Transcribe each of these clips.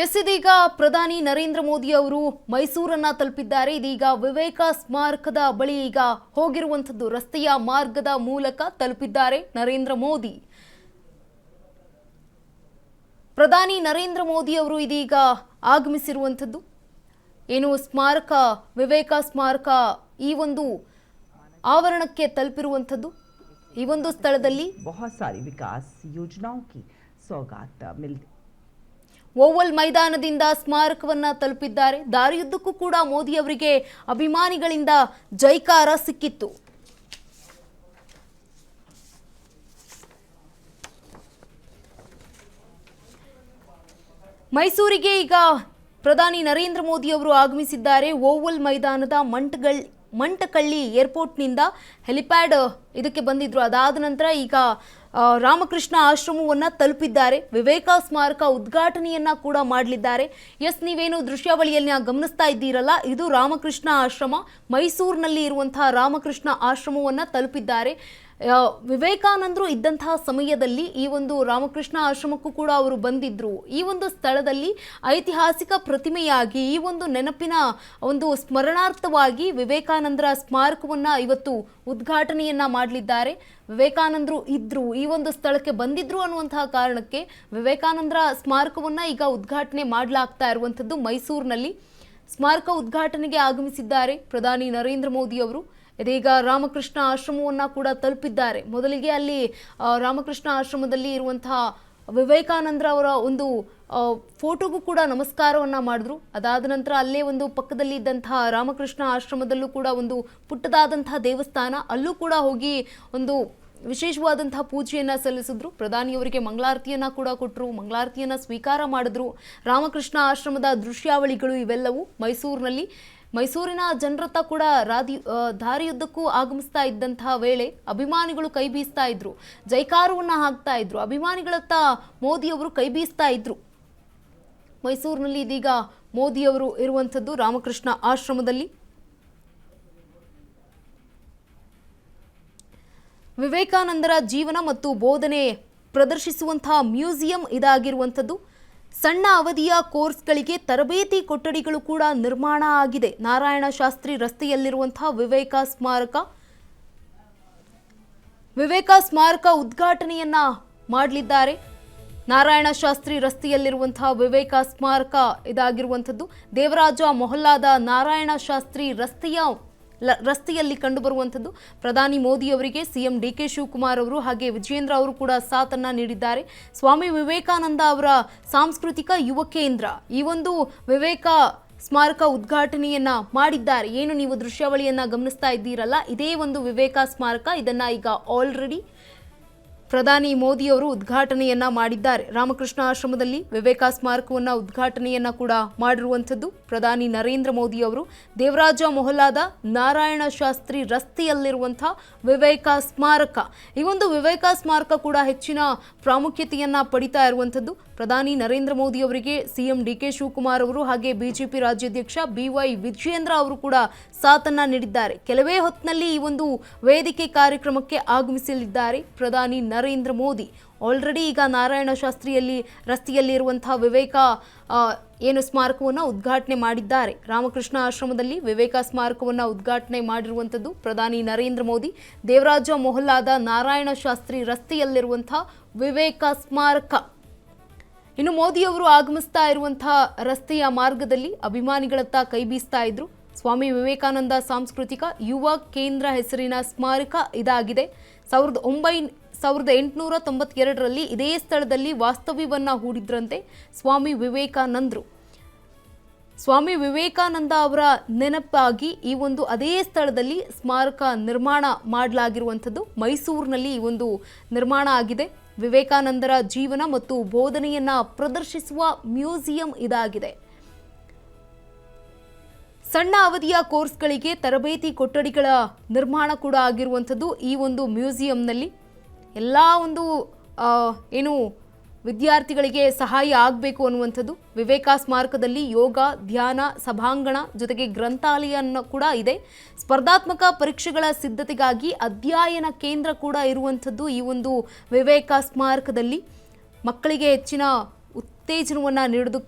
ಇದೀಗ ಪ್ರಧಾನಿ ನರೇಂದ್ರ ಮೋದಿ ಅವರು ಮೈಸೂರನ್ನ ತಲುಪಿದ್ದಾರೆ. ಇದೀಗ ವಿವೇಕ ಸ್ಮಾರಕದ ಬಳಿ ಈಗ ಹೋಗಿರುವಂತದ್ದು, ರಸ್ತೆಯ ಮಾರ್ಗದ ಮೂಲಕ ತಲುಪಿದ್ದಾರೆ ನರೇಂದ್ರ ಮೋದಿ. ಪ್ರಧಾನಿ ನರೇಂದ್ರ ಮೋದಿ ಅವರು ಇದೀಗ ಆಗಮಿಸಿರುವಂತದ್ದು ಏನು ಸ್ಮಾರಕ, ವಿವೇಕ ಸ್ಮಾರಕ ಈ ಒಂದು ಆವರಣಕ್ಕೆ ತಲುಪಿರುವಂತದ್ದು. ಈ ಒಂದು ಸ್ಥಳದಲ್ಲಿ बहुत सारी विकास योजनाओं की सौगात मिलती। ಓವಲ್ ಮೈದಾನದಿಂದ ಸ್ಮಾರಕವನ್ನ ತಲುಪಿದ್ದಾರೆ. ದಾರಿಯುದ್ದಕ್ಕೂ ಕೂಡ ಮೋದಿ ಅವರಿಗೆ ಅಭಿಮಾನಿಗಳಿಂದ ಜೈಕಾರ ಸಿಕ್ಕಿತ್ತು. ಮೈಸೂರಿಗೆ ಈಗ ಪ್ರಧಾನಿ ನರೇಂದ್ರ ಮೋದಿ ಅವರು ಆಗಮಿಸಿದ್ದಾರೆ. ಓವಲ್ ಮೈದಾನದ ಮಂಟಕಳ್ಳಿ ಏರ್ಪೋರ್ಟ್ನಿಂದ ಹೆಲಿಪ್ಯಾಡ್ ಇದಕ್ಕೆ ಬಂದಿದ್ರು. ಅದಾದ ನಂತರ ಈಗ ರಾಮಕೃಷ್ಣ ಆಶ್ರಮವನ್ನು ತಲುಪಿದ್ದಾರೆ. ವಿವೇಕ ಸ್ಮಾರಕ ಉದ್ಘಾಟನೆಯನ್ನ ಕೂಡ ಮಾಡಲಿದ್ದಾರೆ. ಎಸ್, ನೀವೇನು ದೃಶ್ಯಾವಳಿಯಲ್ಲಿ ಗಮನಿಸ್ತಾ ಇದ್ದೀರಲ್ಲ, ಇದು ರಾಮಕೃಷ್ಣ ಆಶ್ರಮ. ಮೈಸೂರಿನಲ್ಲಿ ಇರುವಂತಹ ರಾಮಕೃಷ್ಣ ಆಶ್ರಮವನ್ನು ತಲುಪಿದ್ದಾರೆ. ವಿವೇಕಾನಂದರು ಇದ್ದಂತಹ ಸಮಯದಲ್ಲಿ ಈ ಒಂದು ರಾಮಕೃಷ್ಣ ಆಶ್ರಮಕ್ಕೂ ಕೂಡ ಅವರು ಬಂದಿದ್ರು. ಈ ಒಂದು ಸ್ಥಳದಲ್ಲಿ ಐತಿಹಾಸಿಕ ಪ್ರತಿಮೆಯಾಗಿ ಈ ಒಂದು ನೆನಪಿನ ಒಂದು ಸ್ಮರಣಾರ್ಥವಾಗಿ ವಿವೇಕಾನಂದರ ಸ್ಮಾರಕವನ್ನ ಇವತ್ತು ಉದ್ಘಾಟನೆಯನ್ನ ಮಾಡಲಿದ್ದಾರೆ. ವಿವೇಕಾನಂದರು ಇದ್ರು, ಈ ಒಂದು ಸ್ಥಳಕ್ಕೆ ಬಂದಿದ್ರು ಅನ್ನುವಂತಹ ಕಾರಣಕ್ಕೆ ವಿವೇಕಾನಂದರ ಸ್ಮಾರಕವನ್ನ ಈಗ ಉದ್ಘಾಟನೆ ಮಾಡಲಾಗ್ತಾ ಇರುವಂಥದ್ದು. ಮೈಸೂರಿನಲ್ಲಿ ಸ್ಮಾರಕ ಉದ್ಘಾಟನೆಗೆ ಆಗಮಿಸಿದ್ದಾರೆ ಪ್ರಧಾನಿ ನರೇಂದ್ರ ಮೋದಿ ಅವರು. ಇದೀಗ ರಾಮಕೃಷ್ಣ ಆಶ್ರಮವನ್ನು ಕೂಡ ತಲುಪಿದ್ದಾರೆ. ಮೊದಲಿಗೆ ಅಲ್ಲಿ ರಾಮಕೃಷ್ಣ ಆಶ್ರಮದಲ್ಲಿ ಇರುವಂತಹ ವಿವೇಕಾನಂದರ ಅವರ ಒಂದು ಫೋಟೋಗೂ ಕೂಡ ನಮಸ್ಕಾರವನ್ನು ಮಾಡಿದ್ರು. ಅದಾದ ನಂತರ ಅಲ್ಲೇ ಒಂದು ಪಕ್ಕದಲ್ಲಿ ಇದ್ದಂತಹ ರಾಮಕೃಷ್ಣ ಆಶ್ರಮದಲ್ಲೂ ಕೂಡ ಒಂದು ಪುಟ್ಟದಾದಂತಹ ದೇವಸ್ಥಾನ, ಅಲ್ಲೂ ಕೂಡ ಹೋಗಿ ಒಂದು ವಿಶೇಷವಾದಂತಹ ಪೂಜೆಯನ್ನು ಸಲ್ಲಿಸಿದ್ರು. ಪ್ರಧಾನಿಯವರಿಗೆ ಮಂಗಳಾರತಿಯನ್ನು ಕೂಡ ಕೊಟ್ಟರು, ಮಂಗಳಾರತಿಯನ್ನು ಸ್ವೀಕಾರ ಮಾಡಿದ್ರು. ರಾಮಕೃಷ್ಣ ಆಶ್ರಮದ ದೃಶ್ಯಾವಳಿಗಳು ಇವೆಲ್ಲವೂ ಮೈಸೂರಿನ ಜನರತ್ತ ಕೂಡ ದಾರಿಯುದ್ದಕ್ಕೂ ಆಗಮಿಸ್ತಾ ಇದ್ದಂತಹ ವೇಳೆ ಅಭಿಮಾನಿಗಳು ಕೈ ಬೀಸ್ತಾ ಇದ್ರು, ಜೈಕಾರವನ್ನು ಹಾಕ್ತಾ ಇದ್ರು. ಅಭಿಮಾನಿಗಳತ್ತ ಮೋದಿಯವರು ಕೈ ಬೀಸ್ತಾ ಇದ್ರು. ಮೈಸೂರಿನಲ್ಲಿ ಇದೀಗ ಮೋದಿಯವರು ಇರುವಂಥದ್ದು ರಾಮಕೃಷ್ಣ ಆಶ್ರಮದಲ್ಲಿ. ವಿವೇಕಾನಂದರ ಜೀವನ ಮತ್ತು ಬೋಧನೆ ಪ್ರದರ್ಶಿಸುವಂತಹ ಮ್ಯೂಸಿಯಂ ಇದಾಗಿರುವಂಥದ್ದು. ಸಣ್ಣ ಅವಧಿಯ ಕೋರ್ಸ್ಗಳಿಗೆ ತರಬೇತಿ ಕೊಠಡಿಗಳು ಕೂಡ ನಿರ್ಮಾಣ ಆಗಿದೆ. ನಾರಾಯಣ ಶಾಸ್ತ್ರಿ ರಸ್ತೆಯಲ್ಲಿರುವಂತಹ ವಿವೇಕ ಸ್ಮಾರಕ ಉದ್ಘಾಟನೆಯನ್ನ ಮಾಡಲಿದ್ದಾರೆ. ನಾರಾಯಣ ಶಾಸ್ತ್ರಿ ರಸ್ತೆಯಲ್ಲಿರುವಂತಹ ವಿವೇಕ ಸ್ಮಾರಕ ಇದಾಗಿರುವಂಥದ್ದು. ದೇವರಾಜ ಮೊಹಲ್ಲಾದ ನಾರಾಯಣ ಶಾಸ್ತ್ರಿ ರಸ್ತೆಯಲ್ಲಿ ಕಂಡುಬರುವಂಥದ್ದು. ಪ್ರಧಾನಿ ಮೋದಿ ಅವರಿಗೆ ಸಿಎಂ ಡಿಕೆ ಶಿವಕುಮಾರ್ ಅವರು ಹಾಗೆ ವಿಜಯೇಂದ್ರ ಅವರು ಕೂಡ ಸಾಥನ್ನ ನೀಡಿದ್ದಾರೆ. ಸ್ವಾಮಿ ವಿವೇಕಾನಂದ ಅವರ ಸಾಂಸ್ಕೃತಿಕ ಯುವ ಕೇಂದ್ರ ಈ ಒಂದು ವಿವೇಕ ಸ್ಮಾರಕ ಉದ್ಘಾಟನೆಯನ್ನ ಮಾಡಿದ್ದಾರೆ. ಏನು ನೀವು ದೃಶ್ಯಾವಳಿಯನ್ನ ಗಮನಿಸ್ತಾ ಇದ್ದೀರಲ್ಲ, ಇದೇ ಒಂದು ವಿವೇಕ ಸ್ಮಾರಕ. ಇದನ್ನ ಈಗ ಆಲ್ರೆಡಿ ಪ್ರಧಾನಿ ಮೋದಿ ಅವರು ಉದ್ಘಾಟನೆಯನ್ನ ಮಾಡಿದ್ದಾರೆ. ರಾಮಕೃಷ್ಣ ಆಶ್ರಮದಲ್ಲಿ ವಿವೇಕ ಸ್ಮಾರಕವನ್ನ ಉದ್ಘಾಟನೆಯನ್ನ ಕೂಡ ಮಾಡಿರುವಂಥದ್ದು ಪ್ರಧಾನಿ ನರೇಂದ್ರ ಮೋದಿ ಅವರು. ದೇವರಾಜ ಮೊಹಲ್ಲಾದ ನಾರಾಯಣ ಶಾಸ್ತ್ರಿ ರಸ್ತೆಯಲ್ಲಿರುವಂತಹ ವಿವೇಕ ಸ್ಮಾರಕ, ಈ ಒಂದು ವಿವೇಕ ಸ್ಮಾರಕ ಕೂಡ ಹೆಚ್ಚಿನ ಪ್ರಾಮುಖ್ಯತೆಯನ್ನ ಪಡಿತಾ ಇರುವಂಥದ್ದು. ಪ್ರಧಾನಿ ನರೇಂದ್ರ ಮೋದಿ ಅವರಿಗೆ ಸಿಎಂ ಡಿಕೆ ಶಿವಕುಮಾರ್ ಅವರು ಹಾಗೆ ಬಿಜೆಪಿ ರಾಜ್ಯಾಧ್ಯಕ್ಷ BY ವಿಜಯೇಂದ್ರ ಅವರು ಕೂಡ ಸಾಥನ್ನ ನೀಡಿದ್ದಾರೆ. ಕೆಲವೇ ಹೊತ್ತಿನಲ್ಲಿ ಈ ಒಂದು ವೇದಿಕೆ ಕಾರ್ಯಕ್ರಮಕ್ಕೆ ಆಗಮಿಸಲಿದ್ದಾರೆ ಪ್ರಧಾನಿ ನರೇಂದ್ರ ಮೋದಿ. ಆಲ್ರೆಡಿ ಈಗ ನಾರಾಯಣ ಶಾಸ್ತ್ರಿಯಲ್ಲಿ ರಸ್ತೆಯಲ್ಲಿ ಇರುವಂತಹ ವಿವೇಕ ಸ್ಮಾರಕವನ್ನು ಉದ್ಘಾಟನೆ ಮಾಡಿದ್ದಾರೆ. ರಾಮಕೃಷ್ಣ ಆಶ್ರಮದಲ್ಲಿ ವಿವೇಕ ಸ್ಮಾರಕವನ್ನು ಉದ್ಘಾಟನೆ ಮಾಡಿರುವಂಥದ್ದು ಪ್ರಧಾನಿ ನರೇಂದ್ರ ಮೋದಿ. ದೇವರಾಜ ಮೊಹಲ್ಲಾದ ನಾರಾಯಣ ಶಾಸ್ತ್ರಿ ರಸ್ತೆಯಲ್ಲಿರುವಂತಹ ವಿವೇಕ ಸ್ಮಾರಕ. ಇನ್ನು ಮೋದಿಯವರು ಆಗಮಿಸ್ತಾ ಇರುವಂತಹ ರಸ್ತೆಯ ಮಾರ್ಗದಲ್ಲಿ ಅಭಿಮಾನಿಗಳತ್ತ ಕೈ ಬೀಸ್ತಾ ಇದ್ರು. ಸ್ವಾಮಿ ವಿವೇಕಾನಂದ ಸಾಂಸ್ಕೃತಿಕ ಯುವ ಕೇಂದ್ರ ಹೆಸರಿನ ಸ್ಮಾರಕ ಇದಾಗಿದೆ. 1892ರಲ್ಲಿ ಇದೇ ಸ್ಥಳದಲ್ಲಿ ವಾಸ್ತವ್ಯವನ್ನ ಹೂಡಿದ್ರಂತೆ ಸ್ವಾಮಿ ವಿವೇಕಾನಂದರು. ಸ್ವಾಮಿ ವಿವೇಕಾನಂದ ಅವರ ನೆನಪಾಗಿ ಈ ಒಂದು ಅದೇ ಸ್ಥಳದಲ್ಲಿ ಸ್ಮಾರಕ ನಿರ್ಮಾಣ ಮಾಡಲಾಗಿರುವಂಥದ್ದು. ಮೈಸೂರಿನಲ್ಲಿ ಈ ಒಂದು ನಿರ್ಮಾಣ ಆಗಿದೆ. ವಿವೇಕಾನಂದರ ಜೀವನ ಮತ್ತು ಬೋಧನೆಯನ್ನ ಪ್ರದರ್ಶಿಸುವ ಮ್ಯೂಸಿಯಂ ಇದಾಗಿದೆ. ಸಣ್ಣ ಅವಧಿಯ ಕೋರ್ಸ್ಗಳಿಗೆ ತರಬೇತಿ ಕೊಠಡಿಗಳ ನಿರ್ಮಾಣ ಕೂಡ ಆಗಿರುವಂಥದ್ದು ಈ ಒಂದು ಮ್ಯೂಸಿಯಂನಲ್ಲಿ. ಎಲ್ಲ ಒಂದು ವಿದ್ಯಾರ್ಥಿಗಳಿಗೆ ಸಹಾಯ ಆಗಬೇಕು ಅನ್ನುವಂಥದ್ದು. ವಿವೇಕ ಸ್ಮಾರಕದಲ್ಲಿ ಯೋಗ, ಧ್ಯಾನ, ಸಭಾಂಗಣ ಜೊತೆಗೆ ಗ್ರಂಥಾಲಯ ಕೂಡ ಇದೆ. ಸ್ಪರ್ಧಾತ್ಮಕ ಪರೀಕ್ಷೆಗಳ ಸಿದ್ಧತೆಗಾಗಿ ಅಧ್ಯಯನ ಕೇಂದ್ರ ಕೂಡ ಇರುವಂಥದ್ದು ಈ ಒಂದು ವಿವೇಕ ಸ್ಮಾರಕದಲ್ಲಿ. ಮಕ್ಕಳಿಗೆ ಹೆಚ್ಚಿನ ಉತ್ತೇಜನವನ್ನು ನೀಡೋದು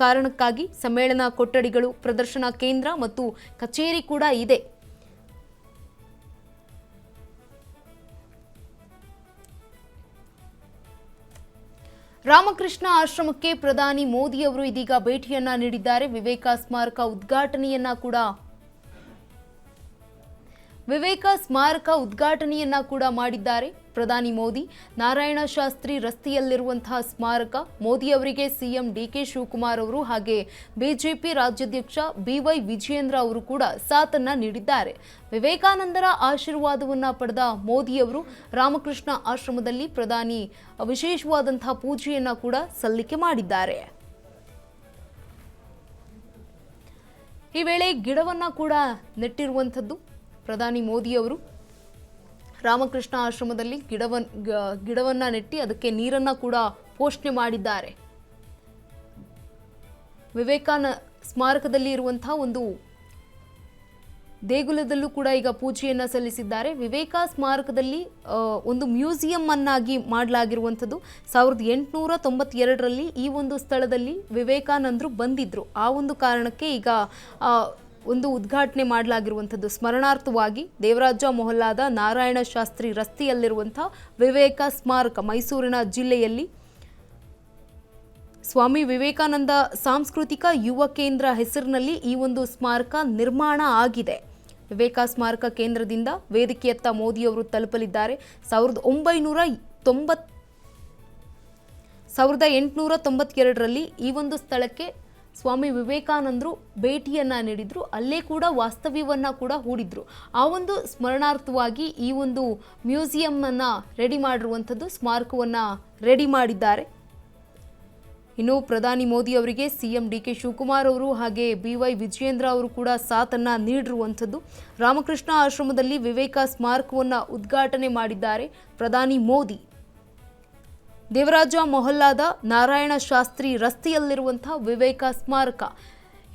ಕಾರಣಕ್ಕಾಗಿ ಸಮ್ಮೇಳನ ಕೊಠಡಿಗಳು, ಪ್ರದರ್ಶನ ಕೇಂದ್ರ ಮತ್ತು ಕಚೇರಿ ಕೂಡ ಇದೆ. ರಾಮಕೃಷ್ಣ ಆಶ್ರಮಕ್ಕೆ ಪ್ರಧಾನಿ ಮೋದಿ ಅವರು ಇದೀಗ ಭೇಟಿಯನ್ನ ನೀಡಿದ್ದಾರೆ. ವಿವೇಕ ಸ್ಮಾರಕ ಉದ್ಘಾಟನೆಯನ್ನ ಕೂಡ ಮಾಡಿದ್ದಾರೆ ಪ್ರಧಾನಿ ಮೋದಿ. ನಾರಾಯಣ ಶಾಸ್ತ್ರಿ ರಸ್ತೆಯಲ್ಲಿರುವಂತಹ ಸ್ಮಾರಕ ಮೋದಿ ಅವರಿಗೆ ಸಿಎಂ ಡಿಕೆ ಶಿವಕುಮಾರ್ ಅವರು ಹಾಗೆ ಬಿಜೆಪಿ ರಾಜ್ಯಾಧ್ಯಕ್ಷ ಬಿವೈ ವಿಜಯೇಂದ್ರ ಅವರು ಕೂಡ ಸಾಥನ್ನ ನೀಡಿದ್ದಾರೆ. ವಿವೇಕಾನಂದರ ಆಶೀರ್ವಾದವನ್ನ ಪಡೆದ ಮೋದಿ ಅವರು ರಾಮಕೃಷ್ಣ ಆಶ್ರಮದಲ್ಲಿ ಪ್ರಧಾನಿ ವಿಶೇಷವಾದಂತಹ ಪೂಜೆಯನ್ನ ಕೂಡ ಸಲ್ಲಿಕೆ ಮಾಡಿದ್ದಾರೆ. ಈ ವೇಳೆ ಗಿಡವನ್ನ ಕೂಡ ನೆಟ್ಟಿರುವಂಥದ್ದು ಪ್ರಧಾನಿ ಮೋದಿ ಅವರು ರಾಮಕೃಷ್ಣ ಆಶ್ರಮದಲ್ಲಿ ಗಿಡವನ್ನ ನೆಟ್ಟಿ ಅದಕ್ಕೆ ನೀರನ್ನ ಕೂಡ ಪೋಷಣೆ ಮಾಡಿದ್ದಾರೆ. ಸ್ಮಾರಕದಲ್ಲಿ ಇರುವಂತಹ ಒಂದು ದೇಗುಲದಲ್ಲೂ ಕೂಡ ಈಗ ಪೂಜೆಯನ್ನ ಸಲ್ಲಿಸಿದ್ದಾರೆ. ವಿವೇಕ ಸ್ಮಾರಕದಲ್ಲಿ ಒಂದು ಮ್ಯೂಸಿಯಂ ಅನ್ನಾಗಿ ಮಾಡಲಾಗಿರುವಂಥದ್ದು. 1892ರಲ್ಲಿ ಈ ಒಂದು ಸ್ಥಳದಲ್ಲಿ ವಿವೇಕಾನಂದರು ಬಂದಿದ್ರು. ಆ ಒಂದು ಕಾರಣಕ್ಕೆ ಈಗ ಒಂದು ಉದ್ಘಾಟನೆ ಮಾಡಲಾಗಿರುವಂಥದ್ದು. ಸ್ಮರಣಾರ್ಥವಾಗಿ ದೇವರಾಜ ಮೊಹಲ್ಲಾದ ನಾರಾಯಣ ಶಾಸ್ತ್ರಿ ರಸ್ತೆಯಲ್ಲಿರುವಂತಹ ವಿವೇಕ ಸ್ಮಾರಕ, ಮೈಸೂರಿನ ಜಿಲ್ಲೆಯಲ್ಲಿ ಸ್ವಾಮಿ ವಿವೇಕಾನಂದ ಸಾಂಸ್ಕೃತಿಕ ಯುವ ಕೇಂದ್ರ ಹೆಸರಿನಲ್ಲಿ ಈ ಒಂದು ಸ್ಮಾರಕ ನಿರ್ಮಾಣ ಆಗಿದೆ. ವಿವೇಕ ಸ್ಮಾರಕ ಕೇಂದ್ರದಿಂದ ವೇದಿಕೆಯತ್ತ ಮೋದಿಯವರು ತಲುಪಲಿದ್ದಾರೆ. 1892ರಲ್ಲಿ ಈ ಒಂದು ಸ್ಥಳಕ್ಕೆ ಸ್ವಾಮಿ ವಿವೇಕಾನಂದರು ಭೇಟಿಯನ್ನ ನೀಡಿದ್ರು. ಅಲ್ಲೇ ಕೂಡ ವಾಸ್ತವ್ಯವನ್ನ ಕೂಡ ಹೂಡಿದ್ರು. ಆ ಒಂದು ಸ್ಮರಣಾರ್ಥವಾಗಿ ಈ ಒಂದು ಮ್ಯೂಸಿಯಂ ಅನ್ನ ರೆಡಿ ಮಾಡಿರುವಂಥದ್ದು, ಸ್ಮಾರಕವನ್ನ ರೆಡಿ ಮಾಡಿದ್ದಾರೆ. ಇನ್ನು ಪ್ರಧಾನಿ ಮೋದಿ ಅವರಿಗೆ ಸಿಎಂ ಡಿಕೆ ಶಿವಕುಮಾರ್ ಅವರು ಹಾಗೆ ಬಿವೈ ವಿಜಯೇಂದ್ರ ಅವರು ಕೂಡ ಸಾಥನ್ನ ನೀಡಿರುವಂಥದ್ದು. ರಾಮಕೃಷ್ಣ ಆಶ್ರಮದಲ್ಲಿ ವಿವೇಕ ಸ್ಮಾರಕವನ್ನ ಉದ್ಘಾಟನೆ ಮಾಡಿದ್ದಾರೆ ಪ್ರಧಾನಿ ಮೋದಿ. ದೇವರಾಜ ಮೊಹಲ್ಲಾದ ನಾರಾಯಣ ಶಾಸ್ತ್ರಿ ರಸ್ತೆಯಲ್ಲಿರುವಂತಹ ವಿವೇಕ ಸ್ಮಾರಕ.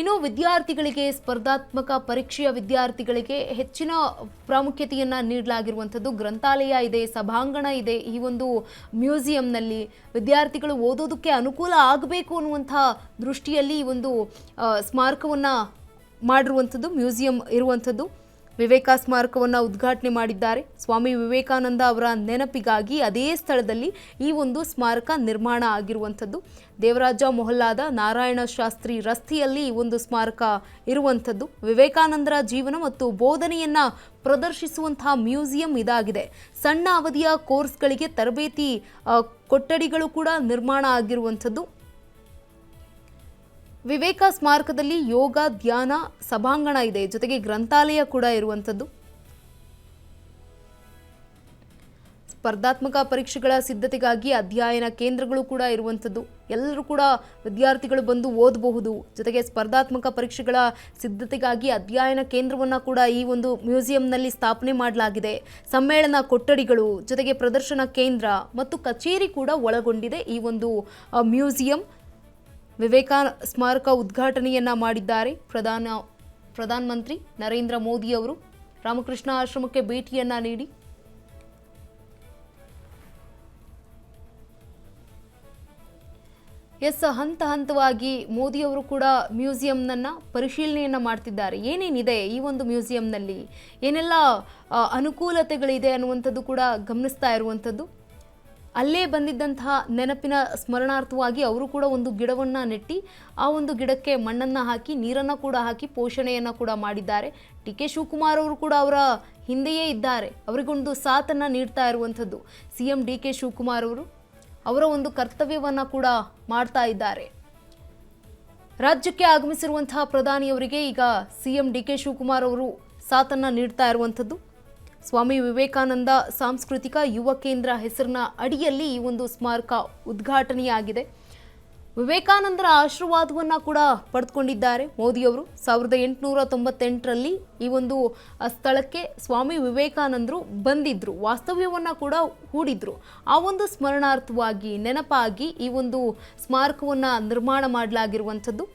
ಇನ್ನು ವಿದ್ಯಾರ್ಥಿಗಳಿಗೆ, ಸ್ಪರ್ಧಾತ್ಮಕ ಪರೀಕ್ಷೆಯ ವಿದ್ಯಾರ್ಥಿಗಳಿಗೆ ಹೆಚ್ಚಿನ ಪ್ರಾಮುಖ್ಯತೆಯನ್ನು ನೀಡಲಾಗಿರುವಂಥದ್ದು. ಗ್ರಂಥಾಲಯ ಇದೆ, ಸಭಾಂಗಣ ಇದೆ. ಈ ಒಂದು ಮ್ಯೂಸಿಯಂನಲ್ಲಿ ವಿದ್ಯಾರ್ಥಿಗಳು ಓದೋದಕ್ಕೆ ಅನುಕೂಲ ಆಗಬೇಕು ಅನ್ನುವಂಥ ದೃಷ್ಟಿಯಲ್ಲಿ ಈ ಒಂದು ಸ್ಮಾರಕವನ್ನು ಮಾಡಿರುವಂಥದ್ದು, ಮ್ಯೂಸಿಯಂ ಇರುವಂಥದ್ದು. ವಿವೇಕ ಸ್ಮಾರಕವನ್ನು ಉದ್ಘಾಟನೆ ಮಾಡಿದ್ದಾರೆ. ಸ್ವಾಮಿ ವಿವೇಕಾನಂದ ಅವರ ನೆನಪಿಗಾಗಿ ಅದೇ ಸ್ಥಳದಲ್ಲಿ ಈ ಒಂದು ಸ್ಮಾರಕ ನಿರ್ಮಾಣ ಆಗಿರುವಂಥದ್ದು. ದೇವರಾಜ ಮೊಹಲ್ಲಾದ ನಾರಾಯಣ ಶಾಸ್ತ್ರಿ ರಸ್ತೆಯಲ್ಲಿ ಈ ಒಂದು ಸ್ಮಾರಕ ಇರುವಂಥದ್ದು. ವಿವೇಕಾನಂದರ ಜೀವನ ಮತ್ತು ಬೋಧನೆಯನ್ನ ಪ್ರದರ್ಶಿಸುವಂತಹ ಮ್ಯೂಸಿಯಂ ಇದಾಗಿದೆ. ಸಣ್ಣ ಅವಧಿಯ ಕೋರ್ಸ್ಗಳಿಗೆ ತರಬೇತಿ ಕೊಠಡಿಗಳು ಕೂಡ ನಿರ್ಮಾಣ ಆಗಿರುವಂಥದ್ದು. ವಿವೇಕ ಸ್ಮಾರಕದಲ್ಲಿ ಯೋಗ, ಧ್ಯಾನ, ಸಭಾಂಗಣ ಇದೆ. ಜೊತೆಗೆ ಗ್ರಂಥಾಲಯ ಕೂಡ ಇರುವಂಥದ್ದು. ಸ್ಪರ್ಧಾತ್ಮಕ ಪರೀಕ್ಷೆಗಳ ಸಿದ್ಧತೆಗಾಗಿ ಅಧ್ಯಯನ ಕೇಂದ್ರಗಳು ಕೂಡ ಇರುವಂಥದ್ದು. ಎಲ್ಲರೂ ಕೂಡ ವಿದ್ಯಾರ್ಥಿಗಳು ಬಂದು ಓದಬಹುದು. ಜೊತೆಗೆ ಸ್ಪರ್ಧಾತ್ಮಕ ಪರೀಕ್ಷೆಗಳ ಸಿದ್ಧತೆಗಾಗಿ ಅಧ್ಯಯನ ಕೇಂದ್ರವನ್ನು ಕೂಡ ಈ ಒಂದು ಮ್ಯೂಸಿಯಂನಲ್ಲಿ ಸ್ಥಾಪನೆ ಮಾಡಲಾಗಿದೆ. ಸಮ್ಮೇಳನ ಕೊಠಡಿಗಳು, ಜೊತೆಗೆ ಪ್ರದರ್ಶನ ಕೇಂದ್ರ ಮತ್ತು ಕಚೇರಿ ಕೂಡ ಒಳಗೊಂಡಿದೆ ಈ ಒಂದು ಮ್ಯೂಸಿಯಂ. ವಿವೇಕ ಸ್ಮಾರಕ ಉದ್ಘಾಟನೆಯನ್ನ ಮಾಡಿದ್ದಾರೆ ಪ್ರಧಾನಮಂತ್ರಿ ನರೇಂದ್ರ ಮೋದಿ ಅವರು. ರಾಮಕೃಷ್ಣ ಆಶ್ರಮಕ್ಕೆ ಭೇಟಿಯನ್ನ ನೀಡಿ ಹಂತ ಹಂತವಾಗಿ ಮೋದಿ ಅವರು ಕೂಡ ಮ್ಯೂಸಿಯಂನನ್ನ ಪರಿಶೀಲನೆಯನ್ನ ಮಾಡ್ತಿದ್ದಾರೆ. ಏನೇನಿದೆ ಈ ಒಂದು ಮ್ಯೂಸಿಯಂನಲ್ಲಿ, ಏನೆಲ್ಲ ಅನುಕೂಲತೆಗಳಿದೆ ಅನ್ನುವಂಥದ್ದು ಕೂಡ ಗಮನಿಸ್ತಾ ಇರುವಂಥದ್ದು. ಅಲ್ಲೇ ಬಂದಿದ್ದಂತಹ ನೆನಪಿನ ಸ್ಮರಣಾರ್ಥವಾಗಿ ಅವರು ಕೂಡ ಒಂದು ಗಿಡವನ್ನು ನೆಟ್ಟಿ ಆ ಒಂದು ಗಿಡಕ್ಕೆ ಮಣ್ಣನ್ನು ಹಾಕಿ, ನೀರನ್ನು ಕೂಡ ಹಾಕಿ ಪೋಷಣೆಯನ್ನು ಕೂಡ ಮಾಡಿದ್ದಾರೆ. ಡಿ ಕೆ ಶಿವಕುಮಾರ್ ಅವರು ಕೂಡ ಅವರ ಹಿಂದೆಯೇ ಇದ್ದಾರೆ. ಅವರಿಗೊಂದು ಸಾಥನ್ನು ನೀಡ್ತಾ ಇರುವಂಥದ್ದು ಸಿಎಂ ಡಿ ಕೆ ಶಿವಕುಮಾರ್ ಅವರು. ಅವರ ಒಂದು ಕರ್ತವ್ಯವನ್ನು ಕೂಡ ಮಾಡ್ತಾ ಇದ್ದಾರೆ. ರಾಜ್ಯಕ್ಕೆ ಆಗಮಿಸಿರುವಂತಹ ಪ್ರಧಾನಿಯವರಿಗೆ ಈಗ ಸಿಎಂ ಡಿ ಕೆ ಶಿವಕುಮಾರ್ ಅವರು ಸಾಥನ್ನು ನೀಡ್ತಾ ಇರುವಂಥದ್ದು. ಸ್ವಾಮಿ ವಿವೇಕಾನಂದ ಸಾಂಸ್ಕೃತಿಕ ಯುವ ಕೇಂದ್ರ ಹೆಸರಿನ ಅಡಿಯಲ್ಲಿ ಈ ಒಂದು ಸ್ಮಾರಕ ಉದ್ಘಾಟನೆಯಾಗಿದೆ. ವಿವೇಕಾನಂದರ ಆಶೀರ್ವಾದವನ್ನು ಕೂಡ ಪಡೆದುಕೊಂಡಿದ್ದಾರೆ ಮೋದಿಯವರು. 1898ರಲ್ಲಿ ಈ ಒಂದು ಸ್ಥಳಕ್ಕೆ ಸ್ವಾಮಿ ವಿವೇಕಾನಂದರು ಬಂದಿದ್ರು, ವಾಸ್ತವ್ಯವನ್ನು ಕೂಡ ಹೂಡಿದ್ರು. ಆ ಒಂದು ಸ್ಮರಣಾರ್ಥವಾಗಿ, ನೆನಪಾಗಿ ಈ ಒಂದು ಸ್ಮಾರಕವನ್ನು ನಿರ್ಮಾಣ ಮಾಡಲಾಗಿರುವಂಥದ್ದು.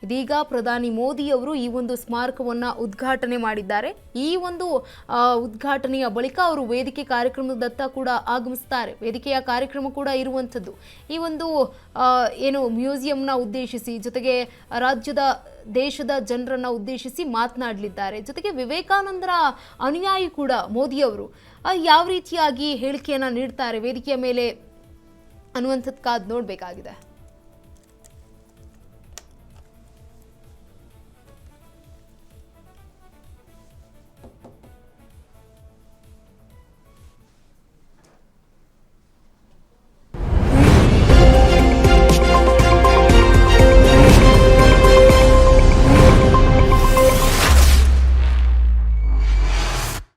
ಇದೀಗ ಪ್ರಧಾನಿ ಮೋದಿ ಅವರು ಈ ಒಂದು ಸ್ಮಾರಕವನ್ನು ಉದ್ಘಾಟನೆ ಮಾಡಿದ್ದಾರೆ. ಈ ಒಂದು ಉದ್ಘಾಟನೆಯ ಬಳಿಕ ಅವರು ವೇದಿಕೆ ಕಾರ್ಯಕ್ರಮದತ್ತ ಕೂಡ ಆಗಮಿಸ್ತಾರೆ. ವೇದಿಕೆಯ ಕಾರ್ಯಕ್ರಮ ಕೂಡ ಇರುವಂಥದ್ದು ಈ ಒಂದು ಏನು ಮ್ಯೂಸಿಯಂನ ಉದ್ದೇಶಿಸಿ, ಜೊತೆಗೆ ದೇಶದ ಜನರನ್ನ ಉದ್ದೇಶಿಸಿ ಮಾತನಾಡಲಿದ್ದಾರೆ. ಜೊತೆಗೆ ವಿವೇಕಾನಂದರ ಅನುಯಾಯಿ ಕೂಡ ಮೋದಿಯವರು ಯಾವ ರೀತಿಯಾಗಿ ಹೇಳಿಕೆಯನ್ನ ನೀಡ್ತಾರೆ ವೇದಿಕೆಯ ಮೇಲೆ ಅನ್ನುವಂಥದ್ದು ಕಾದು ನೋಡಬೇಕಾಗಿದೆ.